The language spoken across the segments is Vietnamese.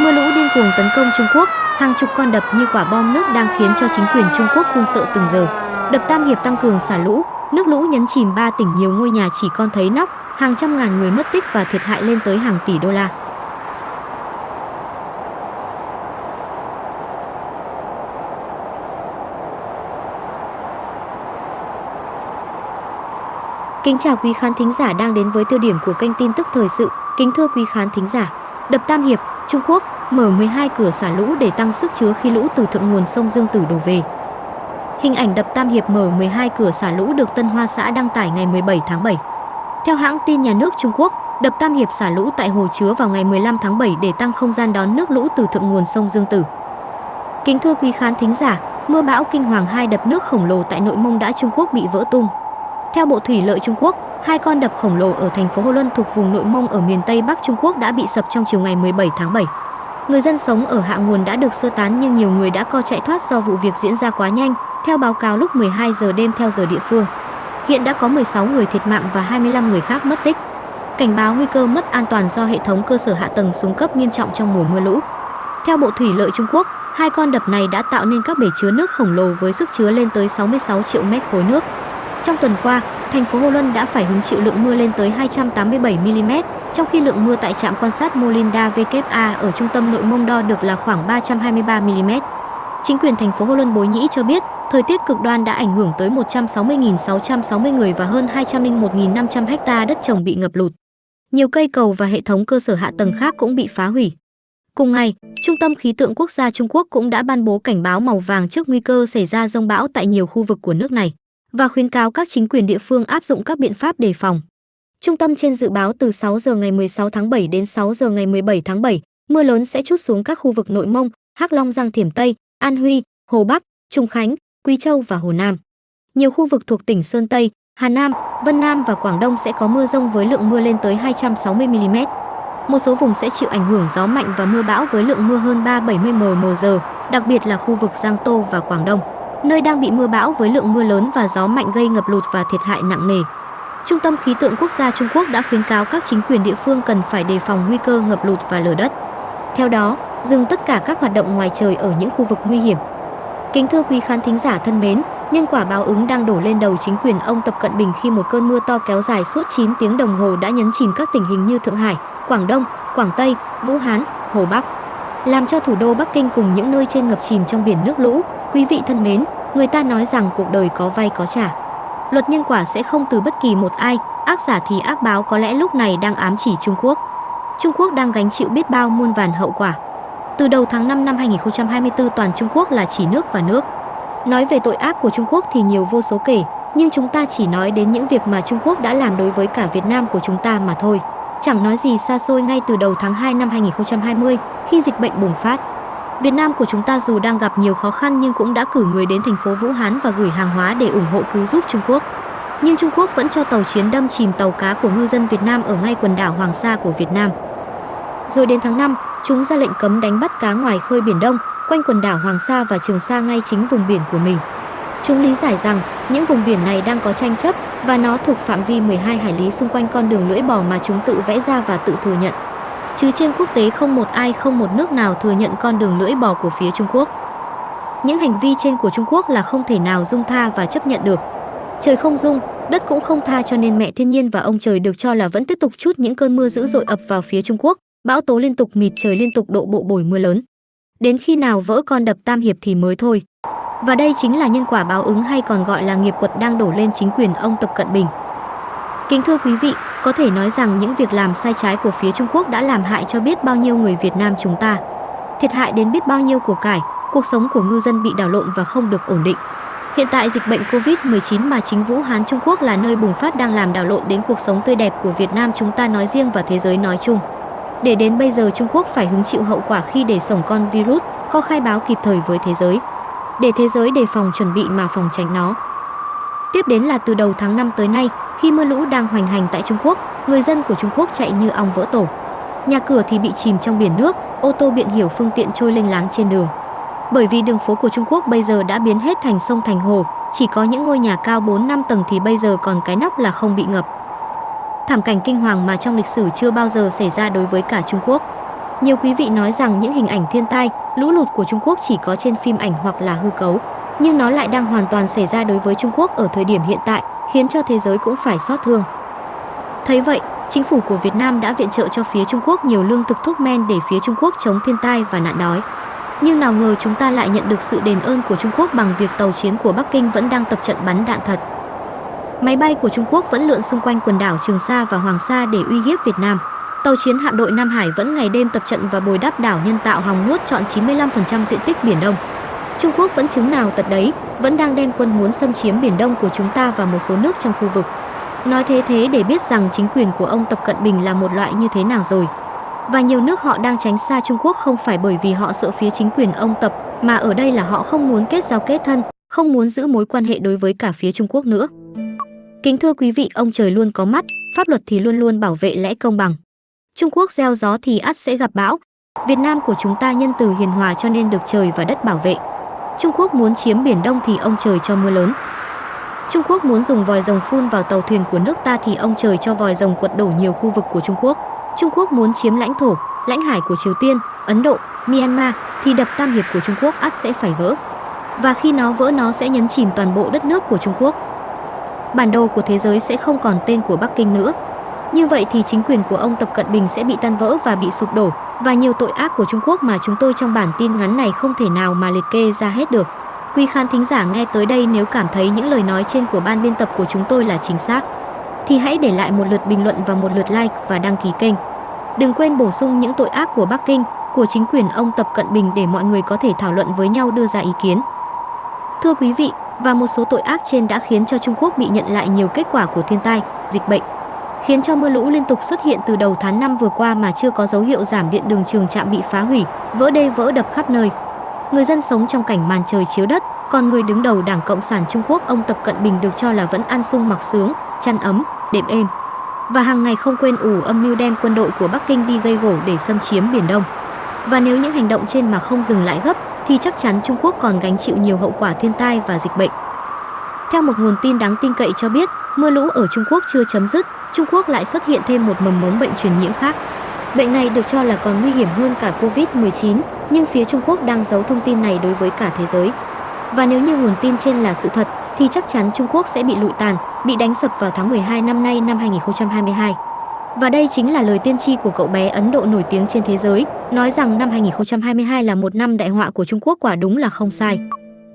Mưa lũ điên cuồng tấn công Trung Quốc, hàng chục con đập như quả bom nước đang khiến cho chính quyền Trung Quốc run sợ từng giờ. Đập Tam Hiệp tăng cường xả lũ, nước lũ nhấn chìm 3 tỉnh, nhiều ngôi nhà chỉ còn thấy nóc, hàng trăm ngàn người mất tích và thiệt hại lên tới hàng tỷ đô la. Kính chào quý khán thính giả đang đến với tiêu điểm của kênh tin tức thời sự. Kính thưa quý khán thính giả, đập Tam Hiệp, Trung Quốc mở 12 cửa xả lũ để tăng sức chứa khi lũ từ thượng nguồn sông Dương Tử đổ về. Hình ảnh đập Tam Hiệp mở 12 cửa xả lũ được Tân Hoa Xã đăng tải ngày 17 tháng 7. Theo hãng tin nhà nước Trung Quốc, đập Tam Hiệp xả lũ tại hồ chứa vào ngày 15 tháng 7 để tăng không gian đón nước lũ từ thượng nguồn sông Dương Tử. Kính thưa quý khán thính giả, mưa bão kinh hoàng, hai đập nước khổng lồ tại Nội Mông đã Trung Quốc bị vỡ tung. Theo Bộ Thủy lợi Trung Quốc, hai con đập khổng lồ ở thành phố Hồ Luân thuộc vùng Nội Mông ở miền Tây Bắc Trung Quốc đã bị sập trong chiều ngày 17 tháng 7. Người dân sống ở hạ nguồn đã được sơ tán nhưng nhiều người đã co chạy thoát do vụ việc diễn ra quá nhanh, theo báo cáo lúc 12 giờ đêm theo giờ địa phương. Hiện đã có 16 người thiệt mạng và 25 người khác mất tích. Cảnh báo nguy cơ mất an toàn do hệ thống cơ sở hạ tầng xuống cấp nghiêm trọng trong mùa mưa lũ. Theo Bộ Thủy lợi Trung Quốc, hai con đập này đã tạo nên các bể chứa nước khổng lồ với sức chứa lên tới 66 triệu mét khối nước. Trong tuần qua, thành phố Hồ Luân đã phải hứng chịu lượng mưa lên tới 287 mm, trong khi lượng mưa tại trạm quan sát Molinda WA ở trung tâm Nội Mông đo được là khoảng 323 mm. Chính quyền thành phố Hồ Luân Bối Nhĩ cho biết, thời tiết cực đoan đã ảnh hưởng tới 160.660 người và hơn 201.500 ha đất trồng bị ngập lụt. Nhiều cây cầu và hệ thống cơ sở hạ tầng khác cũng bị phá hủy. Cùng ngày, Trung tâm Khí tượng Quốc gia Trung Quốc cũng đã ban bố cảnh báo màu vàng trước nguy cơ xảy ra dông bão tại nhiều khu vực của nước này và khuyến cáo các chính quyền địa phương áp dụng các biện pháp đề phòng. Trung tâm trên dự báo từ 6 giờ ngày 16 tháng 7 đến 6 giờ ngày 17 tháng 7, mưa lớn sẽ trút xuống các khu vực Nội Mông, Hắc Long Giang Thiểm Tây, An Huy, Hồ Bắc, Trùng Khánh, Quý Châu và Hồ Nam. Nhiều khu vực thuộc tỉnh Sơn Tây, Hà Nam, Vân Nam và Quảng Đông sẽ có mưa dông với lượng mưa lên tới 260 mm. Một số vùng sẽ chịu ảnh hưởng gió mạnh và mưa bão với lượng mưa hơn 370 mm/h, đặc biệt là khu vực Giang Tô và Quảng Đông, nơi đang bị mưa bão với lượng mưa lớn và gió mạnh gây ngập lụt và thiệt hại nặng nề. Trung tâm Khí tượng Quốc gia Trung Quốc đã khuyến cáo các chính quyền địa phương cần phải đề phòng nguy cơ ngập lụt và lở đất. Theo đó, dừng tất cả các hoạt động ngoài trời ở những khu vực nguy hiểm. Kính thưa quý khán thính giả thân mến, nhân quả báo ứng đang đổ lên đầu chính quyền ông Tập Cận Bình khi một cơn mưa to kéo dài suốt 9 tiếng đồng hồ đã nhấn chìm các tỉnh hình như Thượng Hải, Quảng Đông, Quảng Tây, Vũ Hán, Hồ Bắc, làm cho thủ đô Bắc Kinh cùng những nơi trên ngập chìm trong biển nước lũ. Quý vị thân mến, người ta nói rằng cuộc đời có vay có trả. Luật nhân quả sẽ không từ bất kỳ một ai, ác giả thì ác báo có lẽ lúc này đang ám chỉ Trung Quốc. Trung Quốc đang gánh chịu biết bao muôn vàn hậu quả. Từ đầu tháng 5 năm 2024 toàn Trung Quốc là chỉ nước và nước. Nói về tội ác của Trung Quốc thì nhiều vô số kể, nhưng chúng ta chỉ nói đến những việc mà Trung Quốc đã làm đối với cả Việt Nam của chúng ta mà thôi. Chẳng nói gì xa xôi, ngay từ đầu tháng 2 năm 2020, khi dịch bệnh bùng phát, Việt Nam của chúng ta dù đang gặp nhiều khó khăn nhưng cũng đã cử người đến thành phố Vũ Hán và gửi hàng hóa để ủng hộ cứu giúp Trung Quốc. Nhưng Trung Quốc vẫn cho tàu chiến đâm chìm tàu cá của ngư dân Việt Nam ở ngay quần đảo Hoàng Sa của Việt Nam. Rồi đến tháng 5, chúng ra lệnh cấm đánh bắt cá ngoài khơi Biển Đông, quanh quần đảo Hoàng Sa và Trường Sa ngay chính vùng biển của mình. Chúng lý giải rằng những vùng biển này đang có tranh chấp và nó thuộc phạm vi 12 hải lý xung quanh con đường lưỡi bò mà chúng tự vẽ ra và tự thừa nhận. Chứ trên quốc tế không một ai, không một nước nào thừa nhận con đường lưỡi bò của phía Trung Quốc. Những hành vi trên của Trung Quốc là không thể nào dung tha và chấp nhận được. Trời không dung, đất cũng không tha, cho nên mẹ thiên nhiên và ông trời được cho là vẫn tiếp tục trút những cơn mưa dữ dội ập vào phía Trung Quốc, bão tố liên tục, mịt trời liên tục độ bộ bồi mưa lớn. Đến khi nào vỡ con đập Tam Hiệp thì mới thôi. Và đây chính là nhân quả báo ứng hay còn gọi là nghiệp quật đang đổ lên chính quyền ông Tập Cận Bình. Kính thưa quý vị, có thể nói rằng những việc làm sai trái của phía Trung Quốc đã làm hại cho biết bao nhiêu người Việt Nam chúng ta. Thiệt hại đến biết bao nhiêu của cải, cuộc sống của ngư dân bị đảo lộn và không được ổn định. Hiện tại dịch bệnh Covid-19 mà chính Vũ Hán Trung Quốc là nơi bùng phát đang làm đảo lộn đến cuộc sống tươi đẹp của Việt Nam chúng ta nói riêng và thế giới nói chung. Để đến bây giờ Trung Quốc phải hứng chịu hậu quả khi để sổng con virus, có khai báo kịp thời với thế giới, để thế giới đề phòng chuẩn bị mà phòng tránh nó. Tiếp đến là từ đầu tháng 5 tới nay, khi mưa lũ đang hoành hành tại Trung Quốc, người dân của Trung Quốc chạy như ong vỡ tổ. Nhà cửa thì bị chìm trong biển nước, ô tô biển hiểu phương tiện trôi lênh láng trên đường. Bởi vì đường phố của Trung Quốc bây giờ đã biến hết thành sông thành hồ, chỉ có những ngôi nhà cao 4-5 tầng thì bây giờ còn cái nóc là không bị ngập. Thảm cảnh kinh hoàng mà trong lịch sử chưa bao giờ xảy ra đối với cả Trung Quốc. Nhiều quý vị nói rằng những hình ảnh thiên tai, lũ lụt của Trung Quốc chỉ có trên phim ảnh hoặc là hư cấu, nhưng nó lại đang hoàn toàn xảy ra đối với Trung Quốc ở thời điểm hiện tại, khiến cho thế giới cũng phải xót thương. Thấy vậy, chính phủ của Việt Nam đã viện trợ cho phía Trung Quốc nhiều lương thực thuốc men để phía Trung Quốc chống thiên tai và nạn đói. Nhưng nào ngờ chúng ta lại nhận được sự đền ơn của Trung Quốc bằng việc tàu chiến của Bắc Kinh vẫn đang tập trận bắn đạn thật. Máy bay của Trung Quốc vẫn lượn xung quanh quần đảo Trường Sa và Hoàng Sa để uy hiếp Việt Nam. Tàu chiến hạm đội Nam Hải vẫn ngày đêm tập trận và bồi đắp đảo nhân tạo hòng nuốt trọn 95% diện tích Biển Đông. Trung Quốc vẫn chứng nào tật đấy, vẫn đang đem quân muốn xâm chiếm Biển Đông của chúng ta và một số nước trong khu vực. Nói thế để biết rằng chính quyền của ông Tập Cận Bình là một loại như thế nào rồi. Và nhiều nước họ đang tránh xa Trung Quốc không phải bởi vì họ sợ phía chính quyền ông Tập, mà ở đây là họ không muốn kết giao kết thân, không muốn giữ mối quan hệ đối với cả phía Trung Quốc nữa. Kính thưa quý vị, ông trời luôn có mắt, pháp luật thì luôn luôn bảo vệ lẽ công bằng. Trung Quốc gieo gió thì ắt sẽ gặp bão. Việt Nam của chúng ta nhân từ hiền hòa cho nên được trời và đất bảo vệ. Trung Quốc muốn chiếm Biển Đông thì ông trời cho mưa lớn. Trung Quốc muốn dùng vòi rồng phun vào tàu thuyền của nước ta thì ông trời cho vòi rồng quật đổ nhiều khu vực của Trung Quốc. Trung Quốc muốn chiếm lãnh thổ, lãnh hải của Triều Tiên, Ấn Độ, Myanmar thì đập Tam Hiệp của Trung Quốc ắt sẽ phải vỡ. Và khi nó vỡ nó sẽ nhấn chìm toàn bộ đất nước của Trung Quốc. Bản đồ của thế giới sẽ không còn tên của Bắc Kinh nữa. Như vậy thì chính quyền của ông Tập Cận Bình sẽ bị tan vỡ và bị sụp đổ, và nhiều tội ác của Trung Quốc mà chúng tôi trong bản tin ngắn này không thể nào mà liệt kê ra hết được. Quý khán thính giả nghe tới đây nếu cảm thấy những lời nói trên của ban biên tập của chúng tôi là chính xác, thì hãy để lại một lượt bình luận và một lượt like và đăng ký kênh. Đừng quên bổ sung những tội ác của Bắc Kinh, của chính quyền ông Tập Cận Bình để mọi người có thể thảo luận với nhau đưa ra ý kiến. Thưa quý vị, và một số tội ác trên đã khiến cho Trung Quốc bị nhận lại nhiều kết quả của thiên tai, dịch bệnh, khiến cho mưa lũ liên tục xuất hiện từ đầu tháng 5 vừa qua mà chưa có dấu hiệu giảm, điện đường trường trạm bị phá hủy, vỡ đê vỡ đập khắp nơi. Người dân sống trong cảnh màn trời chiếu đất, còn người đứng đầu Đảng Cộng sản Trung Quốc ông Tập Cận Bình được cho là vẫn ăn sung mặc sướng, chăn ấm, đệm êm. Và hàng ngày không quên ủ âm mưu đem quân đội của Bắc Kinh đi gây gổ để xâm chiếm Biển Đông. Và nếu những hành động trên mà không dừng lại gấp, thì chắc chắn Trung Quốc còn gánh chịu nhiều hậu quả thiên tai và dịch bệnh. Theo một nguồn tin đáng tin cậy cho biết, mưa lũ ở Trung Quốc chưa chấm dứt, Trung Quốc lại xuất hiện thêm một mầm mống bệnh truyền nhiễm khác. Bệnh này được cho là còn nguy hiểm hơn cả Covid-19, nhưng phía Trung Quốc đang giấu thông tin này đối với cả thế giới. Và nếu như nguồn tin trên là sự thật, thì chắc chắn Trung Quốc sẽ bị lụi tàn, bị đánh sập vào tháng 12 năm nay năm 2022. Và đây chính là lời tiên tri của cậu bé Ấn Độ nổi tiếng trên thế giới, nói rằng năm 2022 là một năm đại họa của Trung Quốc, quả đúng là không sai.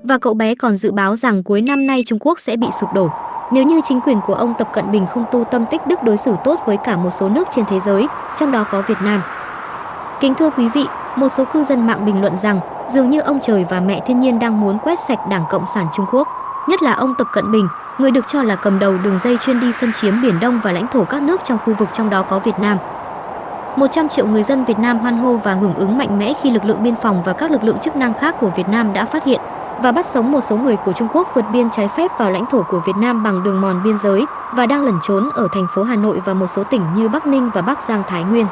Và cậu bé còn dự báo rằng cuối năm nay Trung Quốc sẽ bị sụp đổ, nếu như chính quyền của ông Tập Cận Bình không tu tâm tích đức đối xử tốt với cả một số nước trên thế giới, trong đó có Việt Nam. Kính thưa quý vị, một số cư dân mạng bình luận rằng dường như ông trời và mẹ thiên nhiên đang muốn quét sạch Đảng Cộng sản Trung Quốc, nhất là ông Tập Cận Bình, người được cho là cầm đầu đường dây chuyên đi xâm chiếm Biển Đông và lãnh thổ các nước trong khu vực, trong đó có Việt Nam. 100 triệu người dân Việt Nam hoan hô và hưởng ứng mạnh mẽ khi lực lượng biên phòng và các lực lượng chức năng khác của Việt Nam đã phát hiện và bắt sống một số người của Trung Quốc vượt biên trái phép vào lãnh thổ của Việt Nam bằng đường mòn biên giới và đang lẩn trốn ở thành phố Hà Nội và một số tỉnh như Bắc Ninh và Bắc Giang, Thái Nguyên.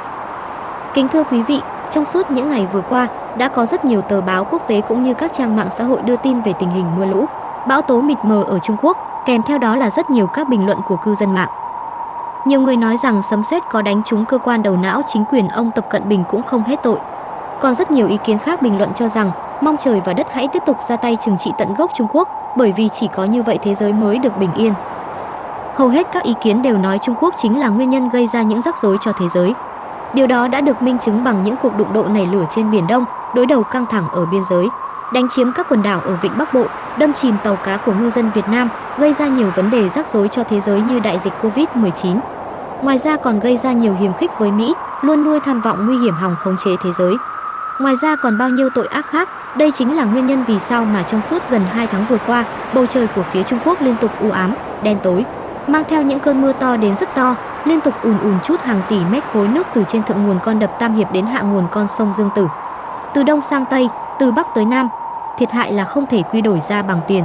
Kính thưa quý vị, trong suốt những ngày vừa qua, đã có rất nhiều tờ báo quốc tế cũng như các trang mạng xã hội đưa tin về tình hình mưa lũ, bão tố mịt mờ ở Trung Quốc, kèm theo đó là rất nhiều các bình luận của cư dân mạng. Nhiều người nói rằng sấm sét có đánh trúng cơ quan đầu não chính quyền ông Tập Cận Bình cũng không hết tội. Còn rất nhiều ý kiến khác bình luận cho rằng mong trời và đất hãy tiếp tục ra tay trừng trị tận gốc Trung Quốc, bởi vì chỉ có như vậy thế giới mới được bình yên. Hầu hết các ý kiến đều nói Trung Quốc chính là nguyên nhân gây ra những rắc rối cho thế giới. Điều đó đã được minh chứng bằng những cuộc đụng độ nảy lửa trên Biển Đông, đối đầu căng thẳng ở biên giới, đánh chiếm các quần đảo ở Vịnh Bắc Bộ, đâm chìm tàu cá của ngư dân Việt Nam, gây ra nhiều vấn đề rắc rối cho thế giới như đại dịch Covid-19. Ngoài ra còn gây ra nhiều hiềm khích với Mỹ, luôn nuôi tham vọng nguy hiểm hòng khống chế thế giới. Ngoài ra còn bao nhiêu tội ác khác, đây chính là nguyên nhân vì sao mà trong suốt gần 2 tháng vừa qua, bầu trời của phía Trung Quốc liên tục u ám, đen tối, mang theo những cơn mưa to đến rất to, liên tục ùn ùn trút hàng tỷ mét khối nước từ trên thượng nguồn con đập Tam Hiệp đến hạ nguồn con sông Dương Tử. Từ đông sang tây, từ bắc tới nam, thiệt hại là không thể quy đổi ra bằng tiền.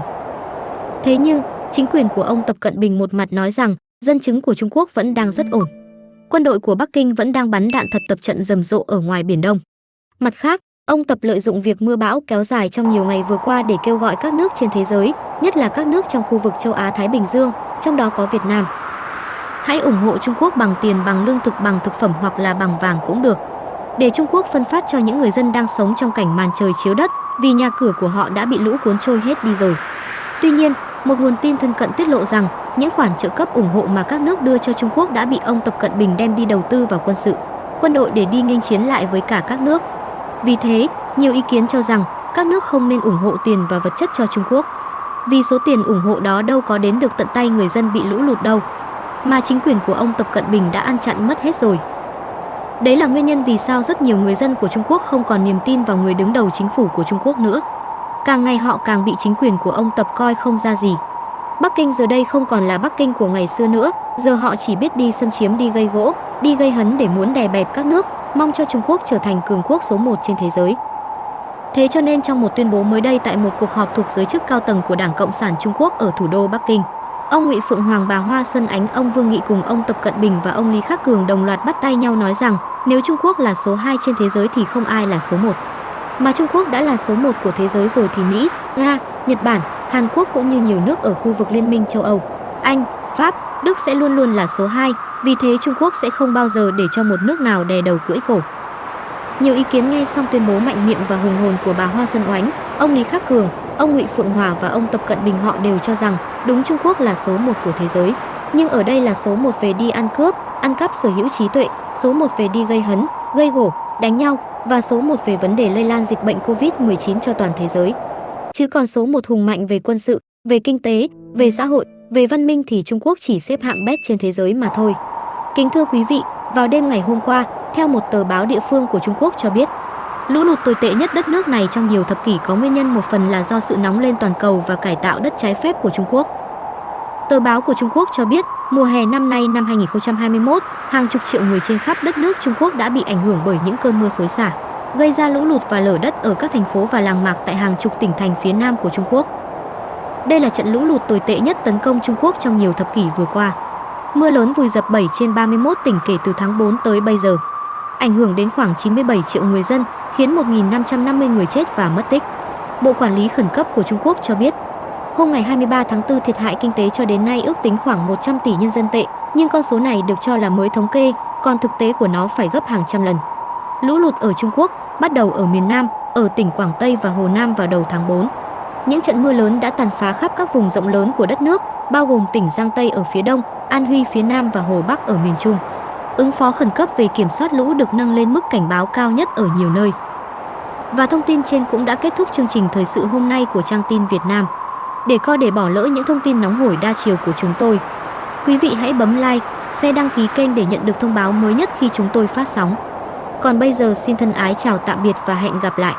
Thế nhưng, chính quyền của ông Tập Cận Bình một mặt nói rằng dân chúng của Trung Quốc vẫn đang rất ổn. Quân đội của Bắc Kinh vẫn đang bắn đạn thật tập trận rầm rộ ở ngoài Biển Đông. Mặt khác, ông Tập lợi dụng việc mưa bão kéo dài trong nhiều ngày vừa qua để kêu gọi các nước trên thế giới, nhất là các nước trong khu vực châu Á Thái Bình Dương, trong đó có Việt Nam. Hãy ủng hộ Trung Quốc bằng tiền, bằng lương thực, bằng thực phẩm hoặc là bằng vàng cũng được. để Trung Quốc phân phát cho những người dân đang sống trong cảnh màn trời chiếu đất vì nhà cửa của họ đã bị lũ cuốn trôi hết đi rồi. Tuy nhiên, một nguồn tin thân cận tiết lộ rằng những khoản trợ cấp ủng hộ mà các nước đưa cho Trung Quốc đã bị ông Tập Cận Bình đem đi đầu tư vào quân sự, quân đội để đi nghênh chiến lại với cả các nước. Vì thế, nhiều ý kiến cho rằng các nước không nên ủng hộ tiền và vật chất cho Trung Quốc. Vì số tiền ủng hộ đó đâu có đến được tận tay người dân bị lũ lụt đâu, mà chính quyền của ông Tập Cận Bình đã ăn chặn mất hết rồi. Đấy là nguyên nhân vì sao rất nhiều người dân của Trung Quốc không còn niềm tin vào người đứng đầu chính phủ của Trung Quốc nữa. Càng ngày họ càng bị chính quyền của ông Tập coi không ra gì. Bắc Kinh giờ đây không còn là Bắc Kinh của ngày xưa nữa, giờ họ chỉ biết đi xâm chiếm, đi gây gỗ, đi gây hấn để muốn đè bẹp các nước, mong cho Trung Quốc trở thành cường quốc số 1 trên thế giới. Thế cho nên trong một tuyên bố mới đây tại một cuộc họp thuộc giới chức cao tầng của Đảng Cộng sản Trung Quốc ở thủ đô Bắc Kinh, ông Ngụy Phượng Hoàng, bà Hoa Xuân Ánh, ông Vương Nghị cùng ông Tập Cận Bình và ông Lý Khắc Cường đồng loạt bắt tay nhau nói rằng nếu Trung Quốc là số 2 trên thế giới thì không ai là số 1. Mà Trung Quốc đã là số 1 của thế giới rồi thì Mỹ, Nga, Nhật Bản, Hàn Quốc cũng như nhiều nước ở khu vực Liên minh châu Âu, Anh, Pháp, Đức sẽ luôn luôn là số 2, vì thế Trung Quốc sẽ không bao giờ để cho một nước nào đè đầu cưỡi cổ. Nhiều ý kiến nghe xong tuyên bố mạnh miệng và hùng hồn của bà Hoa Xuân Oánh, ông Lý Khắc Cường, ông Ngụy Phượng Hòa và ông Tập Cận Bình, họ đều cho rằng đúng Trung Quốc là số 1 của thế giới, nhưng ở đây là số 1 về đi ăn cướp, ăn cắp sở hữu trí tuệ, số 1 về đi gây hấn, gây gổ, đánh nhau và số 1 về vấn đề lây lan dịch bệnh Covid-19 cho toàn thế giới. Chứ còn số 1 hùng mạnh về quân sự, về kinh tế, về xã hội, về văn minh thì Trung Quốc chỉ xếp hạng bét trên thế giới mà thôi. Kính thưa quý vị, vào đêm ngày hôm qua, theo một tờ báo địa phương của Trung Quốc cho biết, lũ lụt tồi tệ nhất đất nước này trong nhiều thập kỷ có nguyên nhân một phần là do sự nóng lên toàn cầu và cải tạo đất trái phép của Trung Quốc. Tờ báo của Trung Quốc cho biết, mùa hè năm nay năm 2021, hàng chục triệu người trên khắp đất nước Trung Quốc đã bị ảnh hưởng bởi những cơn mưa xối xả, gây ra lũ lụt và lở đất ở các thành phố và làng mạc tại hàng chục tỉnh thành phía nam của Trung Quốc. Đây là trận lũ lụt tồi tệ nhất tấn công Trung Quốc trong nhiều thập kỷ vừa qua. Mưa lớn vùi dập 7 trên 31 tỉnh kể từ tháng 4 tới bây giờ, ảnh hưởng đến khoảng 97 triệu người dân, khiến 1.550 người chết và mất tích. Bộ Quản lý Khẩn cấp của Trung Quốc cho biết, hôm ngày 23 tháng 4 thiệt hại kinh tế cho đến nay ước tính khoảng 100 tỷ nhân dân tệ, nhưng con số này được cho là mới thống kê, còn thực tế của nó phải gấp hàng trăm lần. Lũ lụt ở Trung Quốc bắt đầu ở miền Nam, ở tỉnh Quảng Tây và Hồ Nam vào đầu tháng 4. Những trận mưa lớn đã tàn phá khắp các vùng rộng lớn của đất nước, bao gồm tỉnh Giang Tây ở phía đông, An Huy phía nam và Hồ Bắc ở miền Trung. Ứng phó khẩn cấp về kiểm soát lũ được nâng lên mức cảnh báo cao nhất ở nhiều nơi. Và thông tin trên cũng đã kết thúc chương trình thời sự hôm nay của Trang tin Việt Nam. Để bỏ lỡ những thông tin nóng hổi đa chiều của chúng tôi, quý vị hãy bấm like, share, đăng ký kênh để nhận được thông báo mới nhất khi chúng tôi phát sóng. Còn bây giờ xin thân ái chào tạm biệt và hẹn gặp lại.